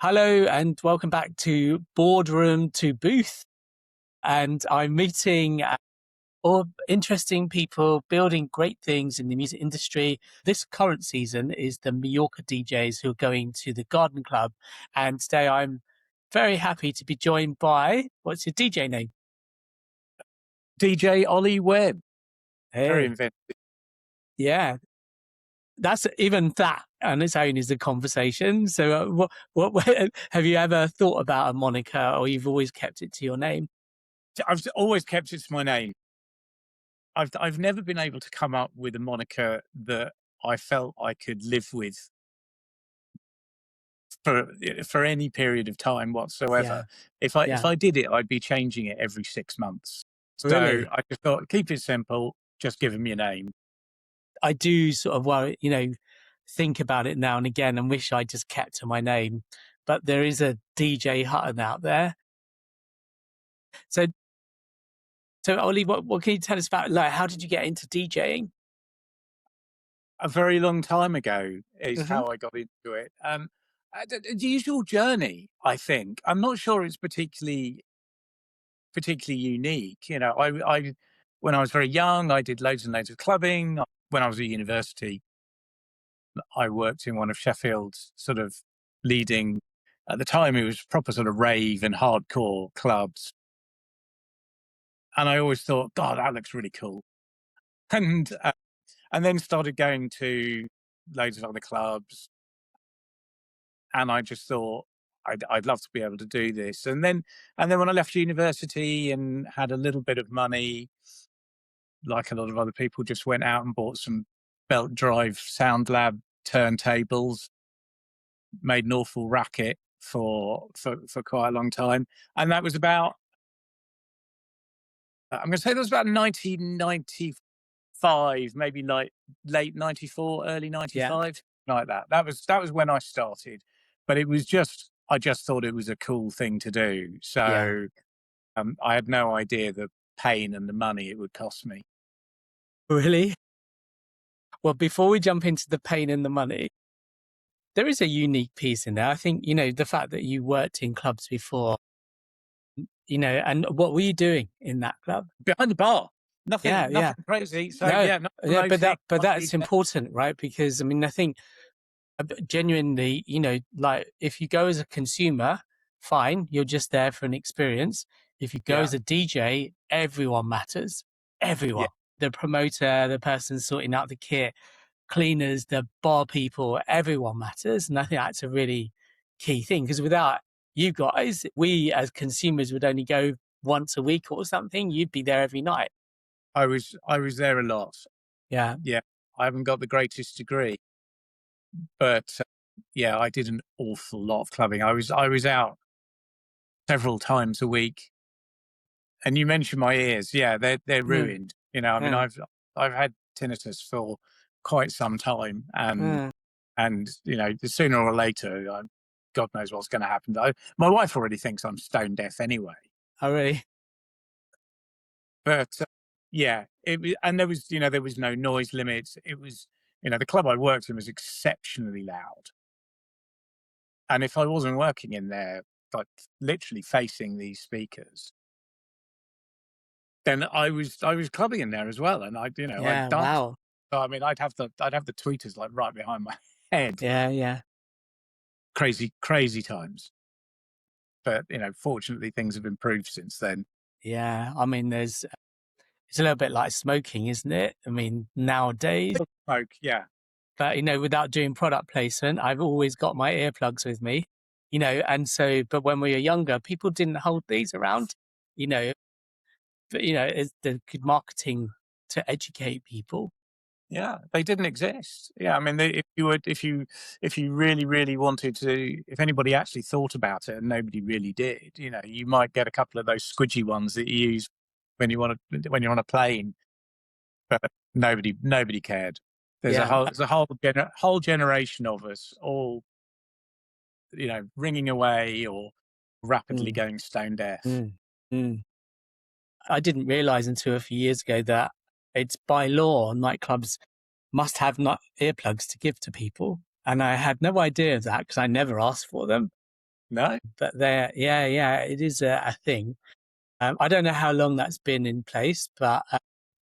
Hello and welcome back to Boardroom to Booth. And I'm meeting all interesting people building great things in the music industry. This current season is the Mallorca DJs who are going to the Garden Club. And today I'm very happy to be joined by, what's your DJ name? DJ Olli Webb. Hey. Very inventive. Yeah. That's even that on its own is a conversation. So what have you ever thought about a moniker, or you've always kept it to your name? I've always kept it to my name. I've never been able to come up with a moniker that I felt I could live with for any period of time whatsoever. Yeah. If I did it, I'd be changing it every 6 months. Really? So I just thought, keep it simple, just give them your name. I do sort of, think about it now and again and wish I just kept to my name. But there is a DJ Hutton out there. So Ollie, what can you tell us about, like, how did you get into DJing? A very long time ago is how I got into it. The usual journey, I think. I'm not sure it's particularly unique. I when I was very young, I did loads and loads of clubbing. When I was at university, I worked in one of Sheffield's sort of leading, at the time it was proper sort of rave and hardcore clubs. And I always thought, God, that looks really cool. And then started going to loads of other clubs. And I just thought, I'd love to be able to do this. And then when I left university and had a little bit of money, like a lot of other people, just went out and bought some belt drive Sound Lab turntables, made an awful racket for quite a long time. And that was about, I'm going to say that was about 1995, maybe like late 94, early 95, like that. That was when I started. But it was I just thought it was a cool thing to do. So I had no idea the pain and the money it would cost me. Really? Well, before we jump into the pain and the money, there is a unique piece in there. I think, the fact that you worked in clubs before, and what were you doing in that club? Behind the bar. Nothing crazy. So but that's important, right? Because I think genuinely, like, if you go as a consumer, fine, you're just there for an experience. If you go as a DJ, everyone matters. Everyone. The promoter, the person sorting out the kit, cleaners, the bar people, everyone matters. And I think that's a really key thing, because without you guys, we as consumers would only go once a week or something. You'd be there every night. I was there a lot. Yeah. I haven't got the greatest degree, but I did an awful lot of clubbing. I was out several times a week. And you mentioned my ears. Yeah, they're ruined. I've had tinnitus for quite some time, and sooner or later, God knows what's going to happen. My wife already thinks I'm stone deaf anyway. Oh, really? But and there was no noise limits. It was, the club I worked in was exceptionally loud, and if I wasn't working in there, like literally facing these speakers, then I was clubbing in there as well, and I'd danced. Wow. So, I'd have the tweeters like right behind my head. Yeah. Crazy times. But fortunately, things have improved since then. Yeah, it's a little bit like smoking, isn't it? Nowadays. Smoke, yeah. But without doing product placement, I've always got my earplugs with me. And so, but when we were younger, people didn't hold these around. But it's the good marketing to educate people. Yeah, they didn't exist. Yeah, if you really wanted to, if anybody actually thought about it, and nobody really did, you might get a couple of those squidgy ones that you use when you're on a plane, but nobody cared. There's a whole generation of us all, ringing away or rapidly going stone deaf. I didn't realize until a few years ago that it's by law nightclubs must have earplugs to give to people. And I had no idea of that because I never asked for them. No? But yeah, it is a thing. I don't know how long that's been in place, but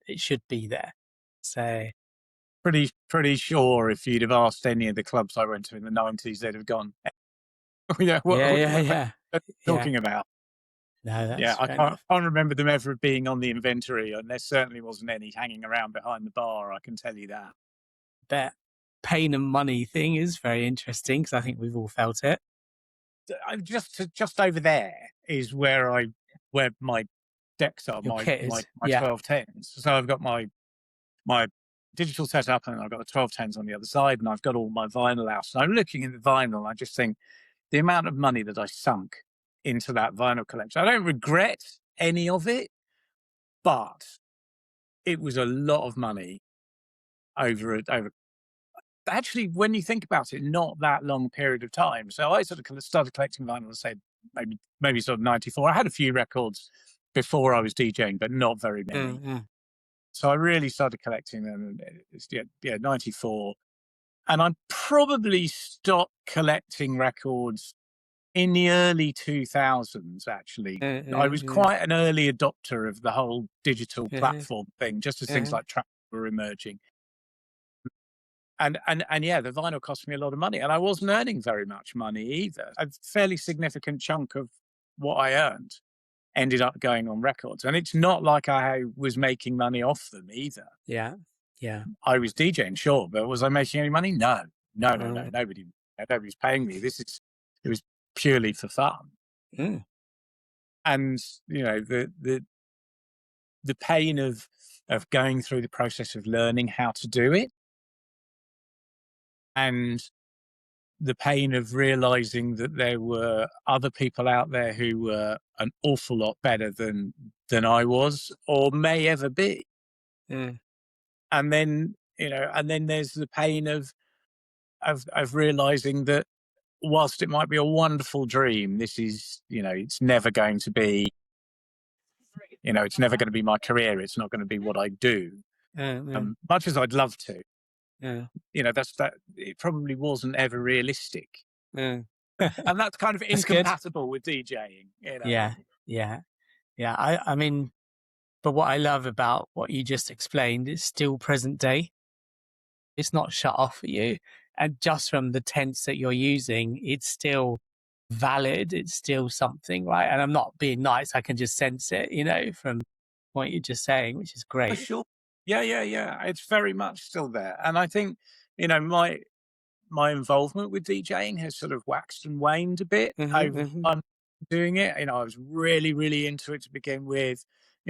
it should be there. So Pretty sure if you'd have asked any of the clubs I went to in the 90s, they'd have gone, yeah, what yeah. talking about? No, Yeah, that's I fair can't enough. remember them ever being on the inventory, and there certainly wasn't any hanging around behind the bar, I can tell you that. That pain and money thing is very interesting because I think we've all felt it. I'm just over there is where my decks are, Your my kit my is, my 1210s. So I've got my digital setup, and I've got the 1210s on the other side, and I've got all my vinyl out. So I'm looking at the vinyl, and I just think the amount of money that I sunk into that vinyl collection. I don't regret any of it, but it was a lot of money over actually, when you think about it, not that long period of time. So I sort of started collecting vinyl, say maybe sort of 94. I had a few records before I was DJing, but not very many. Mm-hmm. So I really started collecting them. Yeah, 94. And I probably stopped collecting records in the early 2000s, actually. I was quite an early adopter of the whole digital platform thing, just as things like trap were emerging. And yeah, the vinyl cost me a lot of money, and I wasn't earning very much money either. A fairly significant chunk of what I earned ended up going on records, and it's not like I was making money off them either. Yeah. I was DJing, sure, but was I making any money? No. Nobody's paying me. It was purely for fun. Mm. And you know, the pain of going through the process of learning how to do it, and the pain of realizing that there were other people out there who were an awful lot better than I was or may ever be. Mm. And then, and then there's the pain of realizing that whilst it might be a wonderful dream, this is, it's never going to be, it's never going to be my career. It's not going to be what I do. Much as I'd love to, it probably wasn't ever realistic. And that's kind of incompatible with DJing. Yeah. I mean, but what I love about what you just explained is still present day. It's not shut off for you. And just from the tense that you're using, it's still valid. It's still something, right? And I'm not being nice. I can just sense it, from what you're just saying, which is great. For sure. Yeah. It's very much still there. And I think, my involvement with DJing has sort of waxed and waned a bit over time doing it. I was really, really into it to begin with.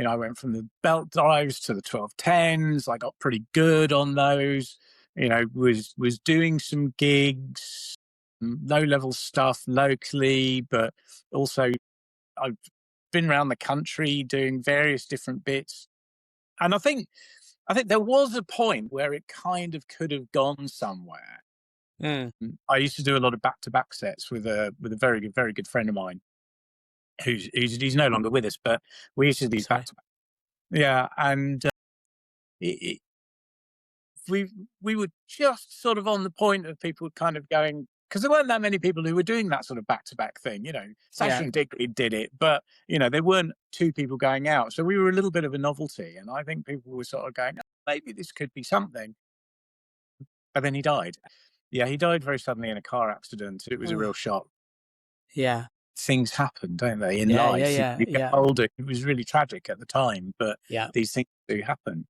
I went from the belt drives to the 1210s. I got pretty good on those. Was doing some gigs, low level stuff locally, but also I've been around the country doing various different bits. And I think there was a point where it kind of could have gone somewhere. I used to do a lot of back-to-back sets with a very good friend of mine, he's no longer with us, but we used to do these back-to-back. Yeah, and we were just sort of on the point of people kind of going, because there weren't that many people who were doing that sort of back-to-back thing. Sasha and Diggory did it, but there weren't two people going out, so we were a little bit of a novelty, and I think people were sort of going, oh, maybe this could be something. And then he died. Yeah, he died very suddenly in a car accident. It was a real shock. Yeah. Things happen, don't they, in life? You get older. It was really tragic at the time, but these things do happen.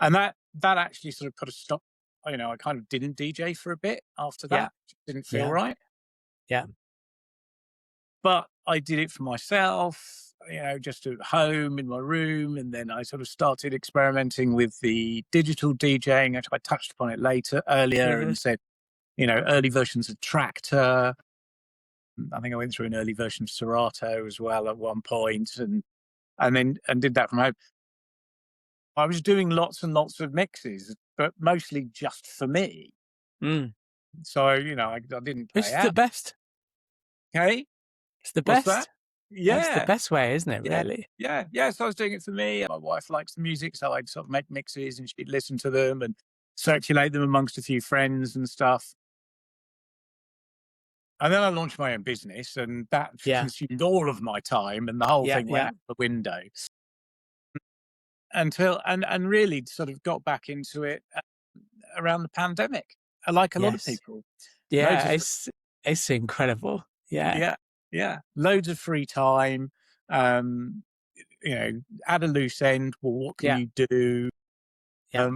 And that actually sort of put a stop. I kind of didn't DJ for a bit after that. It didn't feel right. Yeah. But I did it for myself, just at home in my room. And then I sort of started experimenting with the digital DJing. I touched upon it earlier and said, early versions of Tractor. I think I went through an early version of Serato as well at one point, and did that from home. I was doing lots and lots of mixes, but mostly just for me. So I didn't play Which is out. the best. Okay, it's the What's best. That? Yeah, that's the best way, isn't it? Really? Yeah. So I was doing it for me. My wife likes the music, so I'd sort of make mixes, and she'd listen to them and circulate them amongst a few friends and stuff. And then I launched my own business, and that Yeah. consumed all of my time, and the whole thing went out the window. Until and really sort of got back into it around the pandemic, like a lot of Yes. people. Loads Yeah. of It's incredible. Yeah. loads of free time. At a loose end. Well, what can Yeah. you do? Yeah.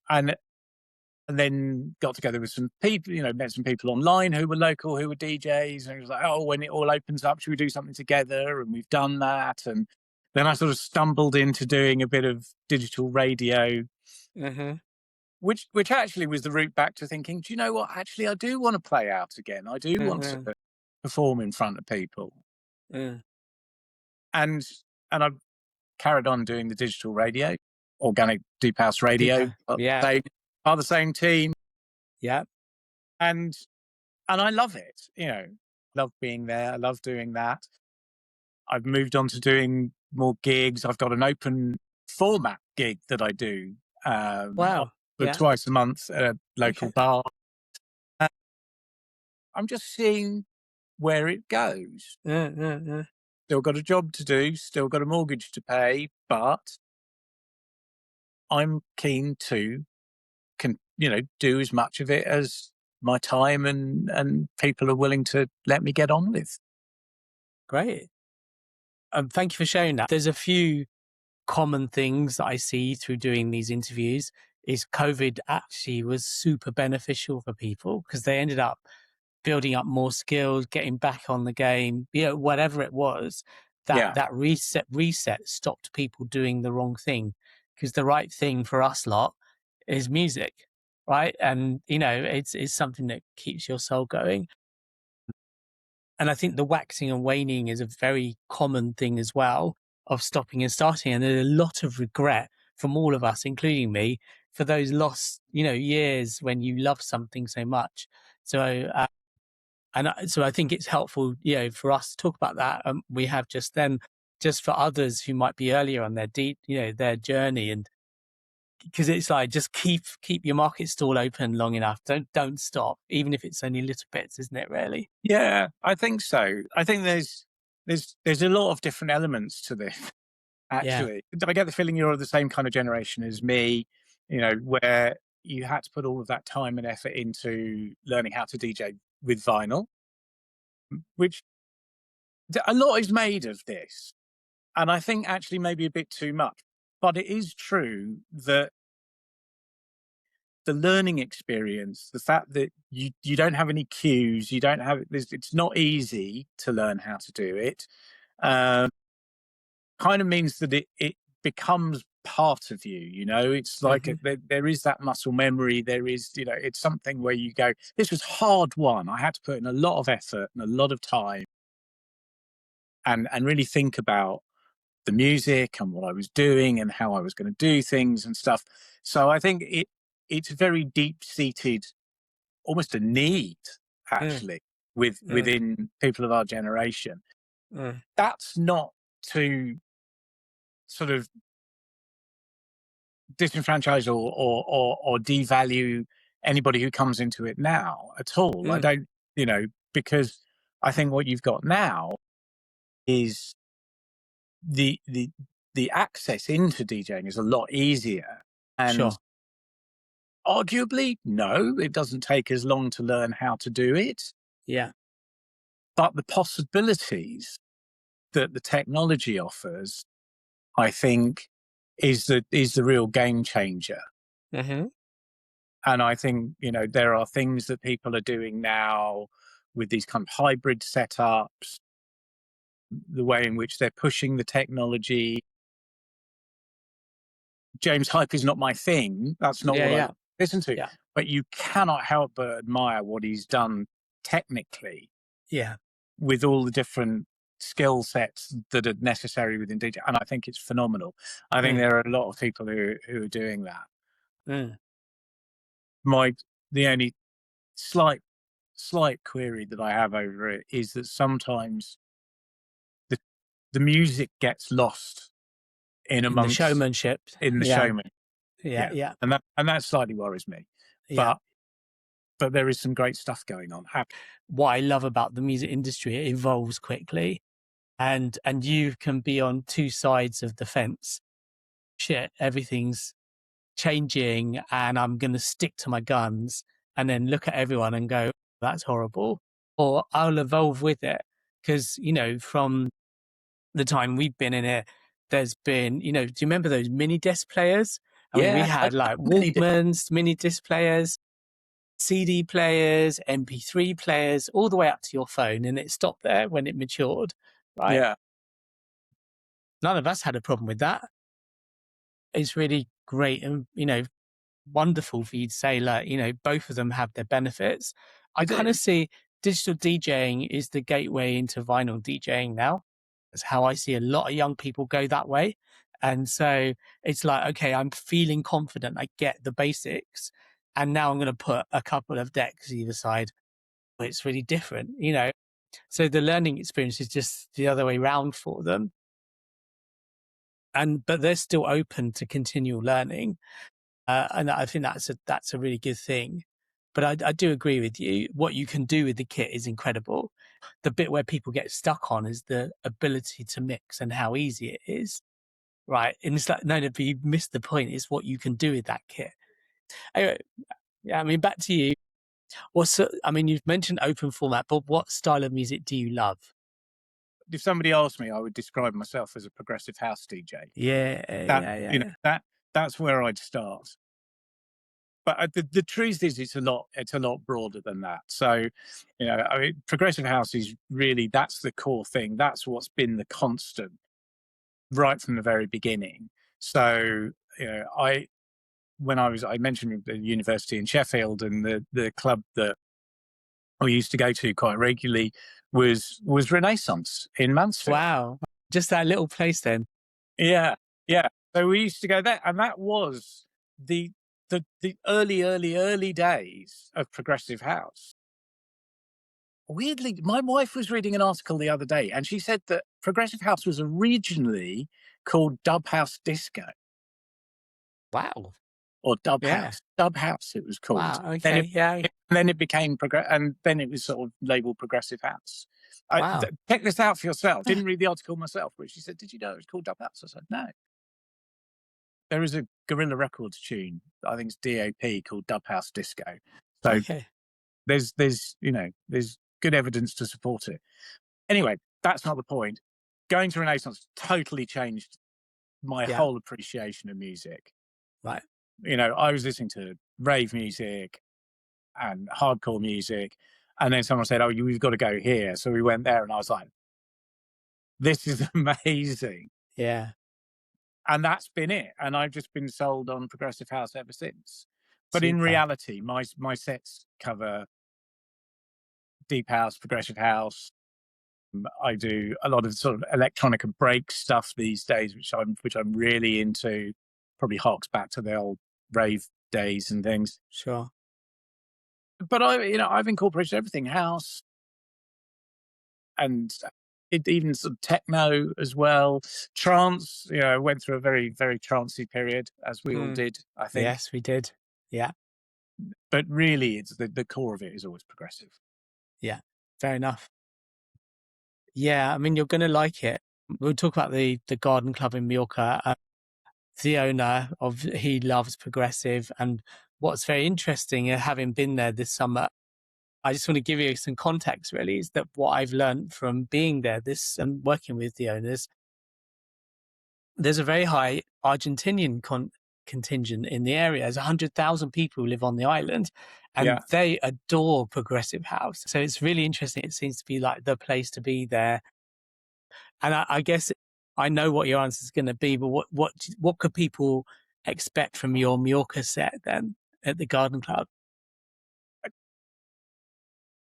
And then got together with some people. Met some people online who were local, who were DJs, and it was like, oh, when it all opens up, should we do something together? And we've done that. And then I sort of stumbled into doing a bit of digital radio, Mm-hmm. which actually was the route back to thinking, do you know what? Actually, I do want to play out again. I do want to perform in front of people. Mm. And I've carried on doing the digital radio, organic deep house radio. Yeah. They are the same team. Yeah. And I love it. Love being there. I love doing that. I've moved on to doing more gigs. I've got an open format gig that I do. Wow. Yeah. Twice a month at a local bar. I'm just seeing where it goes. Still got a job to do, still got a mortgage to pay, but I'm keen to do as much of it as my time and people are willing to let me get on with. Great. Thank you for sharing that. There's a few common things that I see through doing these interviews. Is COVID actually was super beneficial for people because they ended up building up more skills, getting back on the game, whatever it was. That reset stopped people doing the wrong thing, because the right thing for us lot is music, right? And it's something that keeps your soul going. And I think the waxing and waning is a very common thing as well, of stopping and starting. And there's a lot of regret from all of us, including me, for those lost, years when you love something so much. So, so I think it's helpful, for us to talk about that. We have just for others who might be earlier on their their journey, and because it's like, just keep your market stall open long enough. Don't stop, even if it's only little bits, isn't it? Really? Yeah, I think so. I think there's a lot of different elements to this. Actually, I get the feeling you're of the same kind of generation as me. Where you had to put all of that time and effort into learning how to DJ with vinyl, which a lot is made of this. And I think actually maybe a bit too much. But it is true that the learning experience, the fact that you don't have any cues, you don't have, it's not easy to learn how to do it, kind of means that it becomes part of you. It's like there is that muscle memory. There is, it's something where you go, this was hard won. I had to put in a lot of effort and a lot of time and really think about the music and what I was doing and how I was going to do things and stuff. So I think it's very deep-seated, almost a need, actually, within people of our generation. That's not to sort of disenfranchise or devalue anybody who comes into it now at all. I don't, because I think what you've got now is the access into DJing is a lot easier. And arguably, no, it doesn't take as long to learn how to do it. Yeah. But the possibilities that the technology offers, I think, is the real game changer. And I think, there are things that people are doing now with these kind of hybrid setups, the way in which they're pushing the technology. James Hype is not my thing. That's not what I listen to. Yeah. But you cannot help but admire what he's done technically. Yeah. With all the different skill sets that are necessary within DJ. And I think it's phenomenal. I think there are a lot of people who are doing that. The only slight query that I have over it is that sometimes the music gets lost in amongst the showmanship. In the showman. Yeah. And that slightly worries me. Yeah. but there is some great stuff going on. What I love about the music industry, it evolves quickly, and you can be on two sides of the fence. Shit, everything's changing, and I'm going to stick to my guns, and then look at everyone and go, that's horrible. Or I'll evolve with it, because, you know, from the time we've been in it, there's been, you know, do you remember those mini disc players? I mean, we had like Walkmans, mini disc players, CD players, MP3 players, all the way up to your phone, and it stopped there when it matured, right? Yeah. None of us had a problem with that. It's really great and, you know, wonderful for you to say, like, you know, both of them have their benefits. I kind of see digital DJing is the gateway into vinyl DJing now. That's how I see a lot of young people go that way. And so it's like, okay, I'm feeling confident. I get the basics. And now I'm going to put a couple of decks either side. But it's really different, you know. So the learning experience is just the other way around for them. But they're still open to continual learning. And I think that's a really good thing. But I do agree with you. What you can do with the kit is incredible. The bit where people get stuck on is the ability to mix and how easy it is. Right. And it's like, no, but you missed the point. It's what you can do with that kit. Anyway, yeah, I mean, back to you. I mean, you've mentioned open format, but what style of music do you love? If somebody asked me, I would describe myself as a progressive house DJ. Yeah. You know, that's where I'd start. But the truth is, it's a lot broader than that. So, you know, I mean, progressive house is really, that's the core thing. That's what's been the constant right from the very beginning. So, you know, I mentioned the university in Sheffield, and the club that I used to go to quite regularly was Renaissance in Mansfield. Wow. Just that little place then. Yeah. So we used to go there, and that was the early days of progressive house. Weirdly, my wife was reading an article the other day, and she said that progressive house was originally called dub house disco. Wow. Or dub house. Dub house it was called. Wow, okay, Then it became and then it was sort of labeled progressive house. Wow. Check this out for yourself. Didn't read the article myself, but she said, "Did you know it was called dub house?" I said, "No." There is a Guerrilla Records tune, I think it's DOP, called Dub House Disco. So Okay. there's good evidence to support it. Anyway, that's not the point. Going to Renaissance totally changed my whole appreciation of music. Right. You know, I was listening to rave music and hardcore music, and then someone said, "Oh, we've got to go here." So we went there, and I was like, "This is amazing." Yeah. And that's been it. And I've just been sold on progressive house ever since. But in Super. reality, my sets cover deep house, progressive house. I do a lot of sort of electronic and break stuff these days, which I'm really into. Probably harks back to the old rave days and things. Sure. But I've incorporated everything, house, and even some techno as well. Trance, you know, went through a very, very trancey period, as we all did, I think. Yes, we did. Yeah. But really, it's the core of it is always progressive. Yeah. Fair enough. Yeah, I mean, you're going to like it. We'll talk about the garden club in Mallorca. The owner he loves progressive, and what's very interesting, having been there this summer, I just want to give you some context. Really, is that what I've learned from being there and working with the owners? There's a very high Argentinian contingent in the area. There's 100,000 people who live on the island, and they adore progressive house. So it's really interesting. It seems to be like the place to be there. And I guess I know what your answer is going to be, but what could people expect from your Mallorca set then at the Garden Club?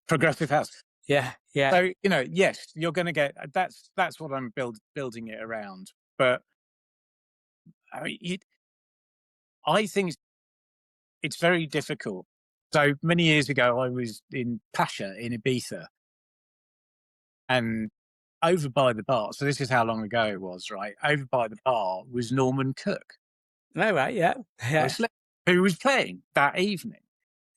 Progressive house. Yeah. So, you know, yes, you're going to get that's what I'm building it around. But I mean, I think it's very difficult. So many years ago, I was in Pasha in Ibiza, and over by the bar. So this is how long ago it was, right? Over by the bar was Norman Cook. Oh, right. Yeah. Who was playing that evening.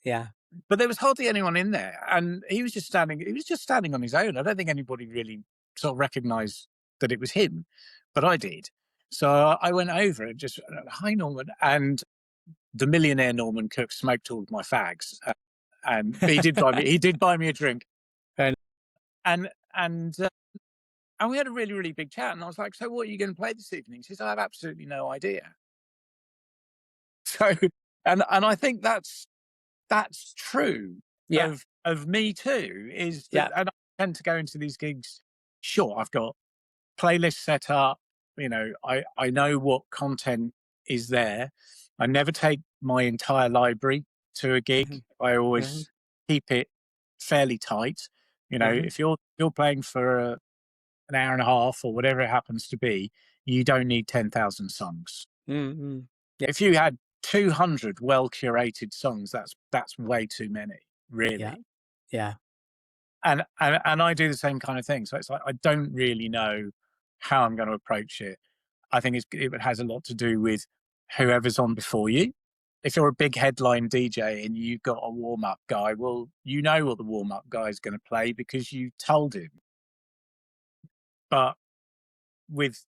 Yeah. but there was hardly anyone in there, and he was just standing on his own. I don't think anybody really sort of recognized that it was him, but I did. So I went over and just, hi Norman, and the millionaire Norman Cook smoked all of my fags, but he did buy me a drink, And and we had a really, really big chat. And I was like, "So what are you going to play this evening?" He says, "I have absolutely no idea." So, and I think that's true yeah, of me too. Is that, and I tend to go into these gigs. Sure, I've got playlists set up. You know, I know what content is there. I never take my entire library to a gig. mm-hmm, I mm-hmm, always keep it fairly tight. You know, mm-hmm, if you're playing for an hour and a half or whatever it happens to be, you don't need 10,000 songs. mm-hmm. Yeah, If you had 200 well curated songs, that's way too many, yeah, really. yeah, And I do the same kind of thing. So it's like I don't really know how I'm going to approach it. I think it has a lot to do with whoever's on before you. If you're a big headline DJ and you've got a warm up guy, well, you know what the warm up guy is going to play because you told him. But with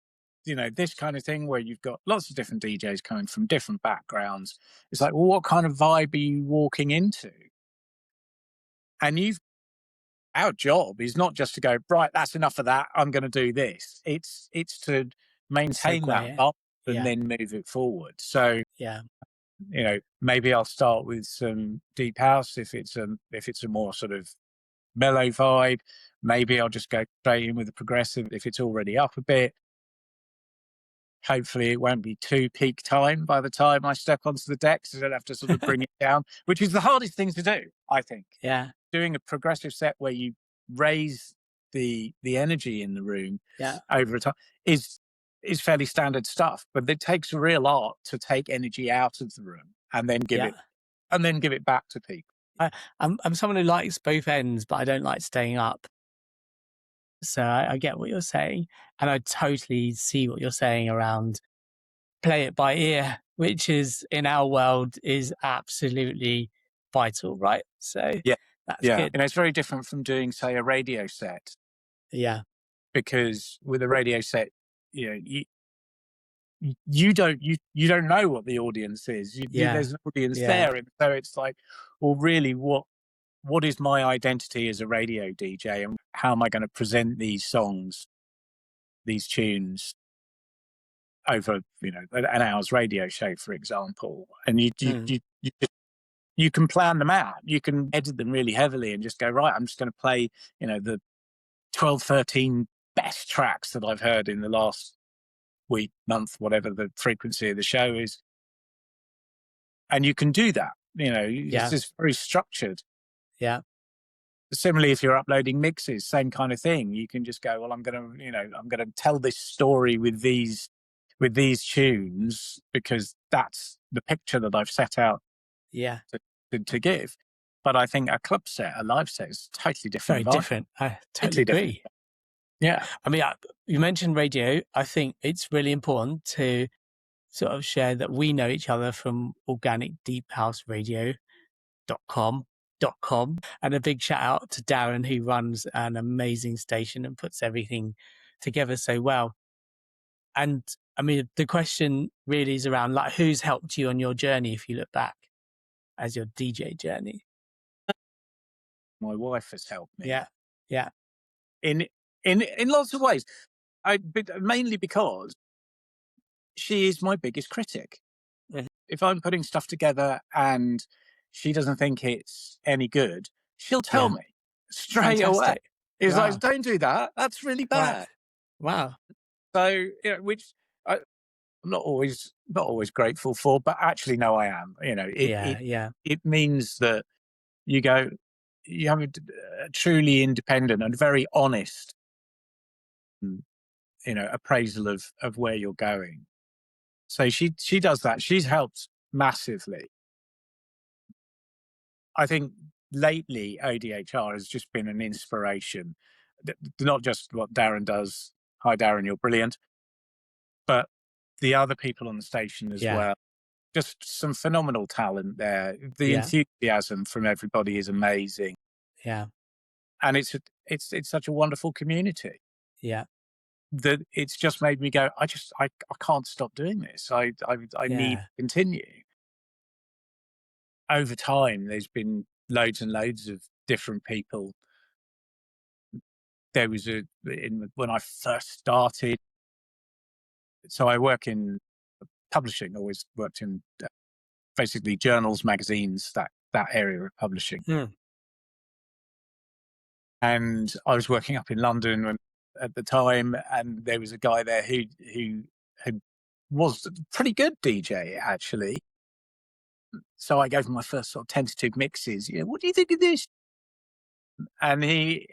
this kind of thing where you've got lots of different DJs coming from different backgrounds, it's like, well, what kind of vibe are you walking into? And our job is not just to go, right, that's enough of that, I'm going to do this. It's to maintain that segue. vibe and Yeah, then move it forward. So yeah, maybe I'll start with some deep house if it's a more sort of mellow vibe. Maybe I'll just go straight in with the progressive if it's already up a bit. Hopefully it won't be too peak time by the time I step onto the deck, so I don't have to sort of bring it down, which is the hardest thing to do, I think. yeah, Doing a progressive set where you raise the energy in the room yeah, over a time is fairly standard stuff, but it takes real art to take energy out of the room and then give yeah. it back to people. I'm someone who likes both ends, but I don't like staying up. So I get what you're saying, and I totally see what you're saying around play it by ear, which is in our world is absolutely vital, right? So Yeah. that's Yeah. good. And it's very different from doing, say, a radio set, Yeah, because with a radio set, you know, you don't know what the audience is. yeah, There's an audience yeah, there, and so it's like, well, really, what is my identity as a radio DJ, and how am I going to present these songs, these tunes over an hour's radio show, for example? And mm, you can plan them out. You can edit them really heavily and just go, right, I'm just going to play the 12, 13 best tracks that I've heard in the last week, month, whatever the frequency of the show is. And you can do that. It's yeah, just very structured. yeah, Similarly, if you're uploading mixes, same kind of thing. You can just go, well, I'm going to tell this story with these tunes because that's the picture that I've set out yeah. to give. But I think a club set, a live set, is a totally different Very vibe. different. I totally Totally different. agree. Yeah. I mean, you mentioned radio. I think it's really important to sort of share that we know each other from Organic Deep House Radio.com. And a big shout out to Darren, who runs an amazing station and puts everything together so well. And I mean, the question really is around like who's helped you on your journey if you look back as your DJ journey. My wife has helped me. Yeah, yeah, In lots of ways. Mainly because she is my biggest critic. Mhm. If I'm putting stuff together and she doesn't think it's any good, she'll tell yeah. me straight away. Fantastic. It's Wow. like, don't do that. That's really bad. Wow. So, which I'm not always grateful for, but actually, no, I am. Yeah. It means that you have a truly independent and very honest, appraisal of where you're going. So she does that. She's helped massively. I think lately ODHR has just been an inspiration, not just what Darren does. Hi, Darren, you're brilliant. But the other people on the station as well. just some phenomenal talent there. The enthusiasm from everybody is amazing. Yeah. And it's such a wonderful community. Yeah. That it's just made me go, I can't stop doing this. I need to continue. Over time, there's been loads and loads of different people. There was when I first started. So I work in publishing. Always worked in basically journals, magazines, that area of publishing. And I was working up in London at the time, and there was a guy there who was a pretty good DJ actually. So I gave him my first sort of tentative mixes. What do you think of this? And he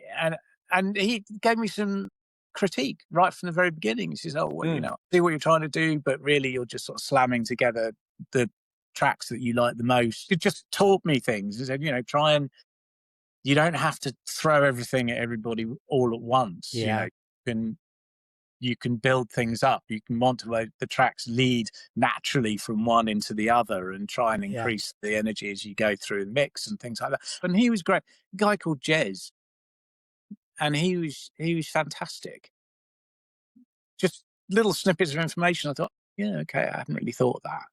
gave me some critique right from the very beginning. He says, "Oh, well, I see what you're trying to do, but really you're just sort of slamming together the tracks that you like the most." He just taught me things. He said, try and, you don't have to throw everything at everybody all at once. You can build things up. You can want to let the tracks lead naturally from one into the other and try and increase the energy as you go through the mix and things like that. And he was great. A guy called Jez, and he was fantastic. Just little snippets of information. I thought, okay, I hadn't really thought of that.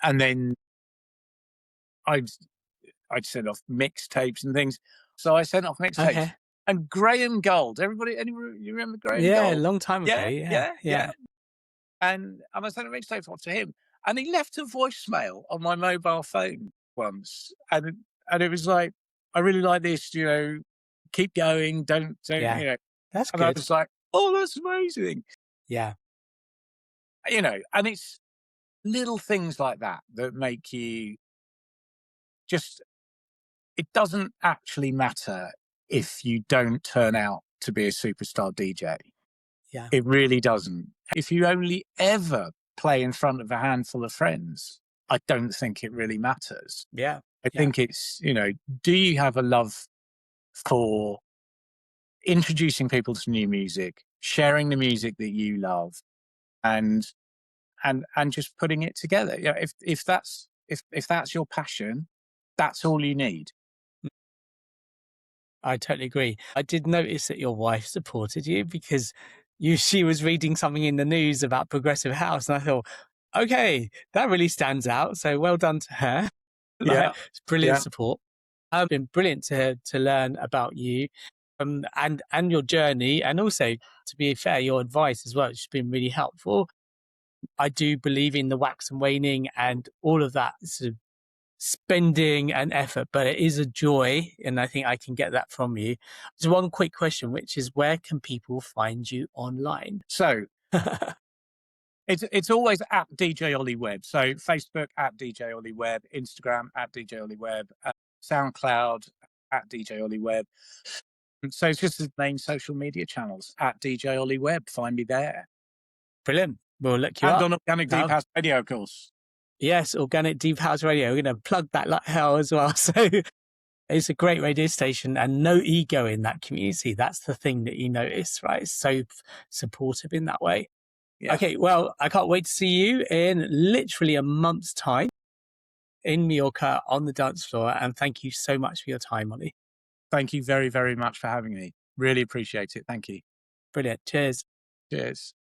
And then I'd send off mixtapes and things. So I sent off mixtapes. Okay. And Graham Gold, you remember Graham Gold? Yeah, a long time ago. Yeah. And I sent a mixtape off to him, and he left a voicemail on my mobile phone once, and it was like, "I really like this, keep going, don't That's and good. I was like, "Oh, that's amazing." Yeah. And it's little things like that make you just. It doesn't actually matter if you don't turn out to be a superstar DJ. Yeah. It really doesn't. If you only ever play in front of a handful of friends, I don't think it really matters. Yeah. I think it's, do you have a love for introducing people to new music, sharing the music that you love, and just putting it together? If that's your passion, that's all you need. I totally agree. I did notice that your wife supported you because she was reading something in the news about progressive house, and I thought, okay, that really stands out. So well done to her. It's brilliant support. It's been brilliant to learn about you, and your journey, and also, to be fair, your advice as well. It's been really helpful. I do believe in the wax and waning and all of that sort of spending and effort, but it is a joy, and I think I can get that from you. There's one quick question, which is, where can people find you online? So it's always at DJ Olli Webb. So Facebook at DJ Olli Webb, Instagram at DJ Olli Webb, SoundCloud at DJ Olli Webb. So it's just the main social media channels at DJ Olli Webb. Find me there. Brilliant. We'll look you up. And on Organic Deep House Radio, of course. Yes, Organic Deep House Radio. We're going to plug that like hell as well. So it's a great radio station, and no ego in that community. That's the thing that you notice, right? It's so supportive in that way. Yeah. Okay, well, I can't wait to see you in literally a month's time in Mallorca on the dance floor. And thank you so much for your time, Ollie. Thank you very, very much for having me. Really appreciate it. Thank you. Brilliant. Cheers. Cheers.